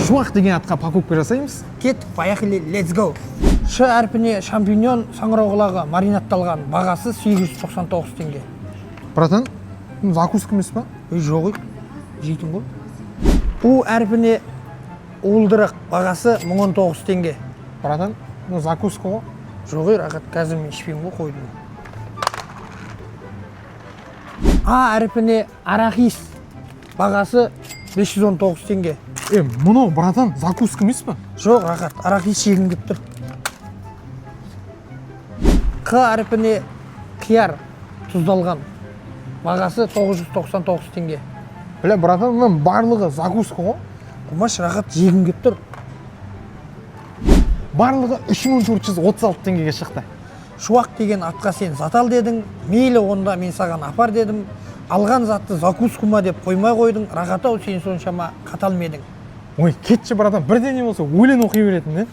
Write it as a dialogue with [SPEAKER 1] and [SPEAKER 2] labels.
[SPEAKER 1] Шуақ деген атқа покупка жасаймыз.
[SPEAKER 2] Кеттік, поехали, let's go. Ш әрпіне шампиньон саңырауқұлағы маринатталған, бағасы 899 теңге.
[SPEAKER 1] Братан, закуска емес па?
[SPEAKER 2] Жоғы, жейтін ғой. У әрпіне уылдырық, бағасы 1019 теңге.
[SPEAKER 1] Братан, закуска ғой.
[SPEAKER 2] Жоғы, рақат, қазір мен ішпеймін ғой, қойдым. А әрпіне арахис, бағасы 519 теңге.
[SPEAKER 1] Мұны, братан, закуска емес па?
[SPEAKER 2] Жоқ, рақат, арахис шегін кеп тұр. Қ әрпіне қияр тұздалған, бағасы 999 теңге.
[SPEAKER 1] Бля, братан, мұның барлығы закуска ғой.
[SPEAKER 2] Құмаш, рақат, жегін кеп тұр.
[SPEAKER 1] Барлығы 3436 теңгеге шықты.
[SPEAKER 2] Шуақ деген атқа сен зат ал дедің, мейлі онда мен саған апар дедім. Алған затты закускума деп қоймай қойдың, рақат ау сен соншама қатал медің.
[SPEAKER 1] Ой, кетші, братан, бірдеңе болса өлең оқи беретін, не?